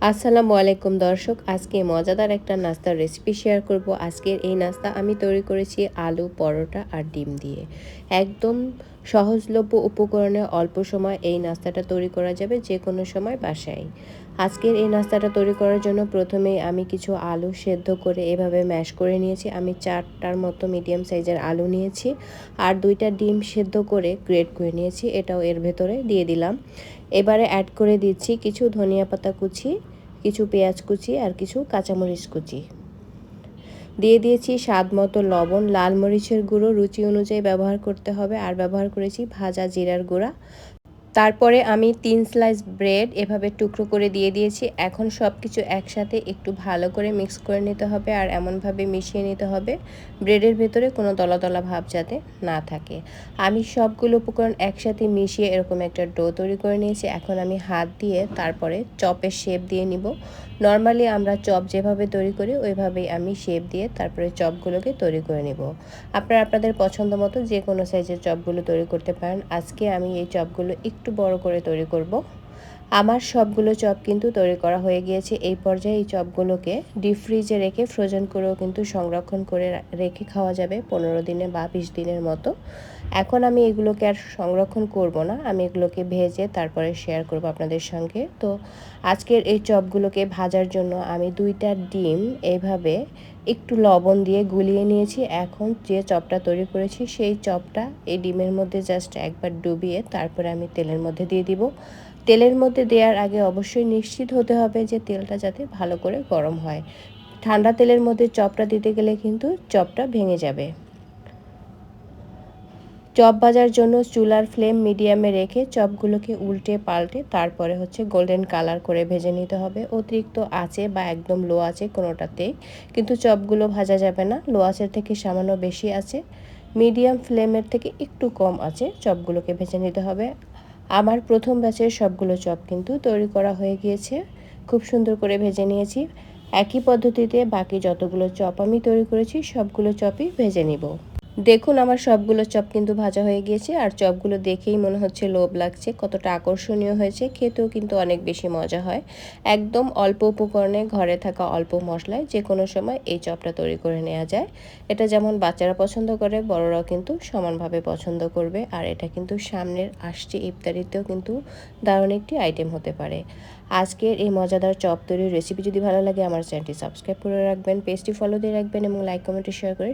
আসসালামু আলাইকুম দর্শক, আজকে মজাদার একটা নাস্তার রেসিপি শেয়ার করব। আজকের এই নাস্তা আমি তৈরি করেছি আলু পরোটা আর ডিম দিয়ে। একদম সহজলভ্য উপকরণে অল্প সময় এই নাস্তাটা তৈরি করা যাবে যে কোনো সময় বাসায়। আজকের এই নাস্তাটা তৈরি করার জন্য প্রথমেই আমি কিছু আলু সেদ্ধ করে এভাবে ম্যাশ করে নিয়েছি। আমি 4টার মতো মিডিয়াম সাইজের আলু নিয়েছি আর 2টা ডিম সেদ্ধ করে গ্রেট করে নিয়েছি, এটাও এর ভেতরে দিয়ে দিলাম। এবারে অ্যাড করে দিচ্ছি কিছু ধনিয়া পাতা কুচি, কিছু পেঁয়াজ কুচি আর কিছু কাঁচামরিচ কুচি। দিয়ে দিয়েছি স্বাদ মতো লবণ, লাল মরিচের গুঁড়ো রুচি অনুযায়ী ব্যবহার করতে হবে, আর ব্যবহার করেছি ভাজা জিরার গুঁড়া। তারপরে আমি 3 স্লাইস ব্রেড এভাবে টুকরো করে দিয়ে দিয়েছি। এখন সব কিছু একসাথে একটু ভালো করে মিক্স করে নিতে হবে আর এমনভাবে মিশিয়ে নিতে হবে ব্রেডের ভেতরে কোনো দলা দলা ভাব যাতে না থাকে। আমি সবগুলো উপকরণ একসাথে মিশিয়ে এরকম একটা ডো তৈরি করে নিয়েছি। এখন আমি হাত দিয়ে তারপরে চপের শেপ দিয়ে নিব। নর্মালি আমরা চপ যেভাবে তৈরি করি ওইভাবেই আমি শেপ দিয়ে তারপরে চপগুলোকে তৈরি করে নিব। আপনারা আপনাদের পছন্দ মতো যে কোনো সাইজের চপগুলো তৈরি করতে পারেন। আজকে আমি এই চপগুলো একটু বড় করে তৈরি করব। আমার সবগুলো চপ কিন্তু তৈরি করা হয়ে গিয়েছে। এই পর্যায়ে এই চপগুলোকে ডিপ ফ্রিজে রেখে ফ্রোজেন করেও কিন্তু সংরক্ষণ করে রেখে খাওয়া যাবে 15 দিনে বা 20 দিনের মতো। এখন আমি এগুলোকে আর সংরক্ষণ করব না, আমি এগুলোকে ভেজে তারপরে শেয়ার করব আপনাদের সঙ্গে। তো আজকের এই চপগুলোকে ভাজার জন্য আমি 2টা ডিম এইভাবে একটু লবণ দিয়ে গুলিয়ে নিয়েছি। এখন যে চপটা তৈরি করেছি সেই চপটা এই ডিমের মধ্যে জাস্ট একবার ডুবিয়ে তারপরে আমি তেলের মধ্যে দিয়ে দিব। তেলের মধ্যে দেওয়ার আগে অবশ্যই নিশ্চিত হতে হবে যে তেলটা যাতে ভালো করে গরম হয়। ঠান্ডা তেলের মধ্যে চপটা দিতে গেলে কিন্তু চপটা ভেঙে যাবে। চপ ভাজার জন্য চুলার ফ্লেম মিডিয়ামে রেখে চপগুলোকে উল্টে পাল্টে তারপরে গোল্ডেন কালার করে ভেজে নিতে হবে। অতিরিক্ত আঁচে বা একদম লো আঁচে কোনোটাতেই কিন্তু চপগুলো ভাজা যাবে না। লো আঁচের থেকে সামান্য বেশি আছে, মিডিয়াম ফ্লেমের থেকে একটু কম আছে চপগুলোকে ভেজে নিতে হবে। আমার প্রথম ব্যাচের সবগুলো চপ কিন্তু তৈরি করা হয়ে গিয়েছে, খুব সুন্দর করে ভেজে নিয়েছি। একই পদ্ধতিতে বাকি যতগুলো চপ আমি তৈরি করেছি সবগুলো চপই ভেজে নিব। দেখুন আমার সবগুলো চপ কিন্তু ভাজা হয়ে গিয়েছে আর চপগুলো দেখেই মনে হচ্ছে লোভ লাগছে, কতটা আকর্ষণীয় হয়েছে, খেতেও কিন্তু অনেক বেশি মজা হয়। একদম অল্প উপকরণে ঘরে থাকা অল্প মশলায় যে কোনো সময় এই চপটা তৈরি করে নেওয়া যায়। এটা যেমন বাচ্চারা পছন্দ করে, বড়রাও কিন্তু সমানভাবে পছন্দ করবে। আর এটা কিন্তু সামনের আসছে ইফতারিতেও কিন্তু দারুণ একটি আইটেম হতে পারে। আজকের এই মজাদার চপ তৈরির রেসিপি যদি ভালো লাগে আমার চ্যানেলটি সাবস্ক্রাইব করে রাখবেন, পেজটি ফলো দিয়ে রাখবেন এবং লাইক কমেন্টে শেয়ার করে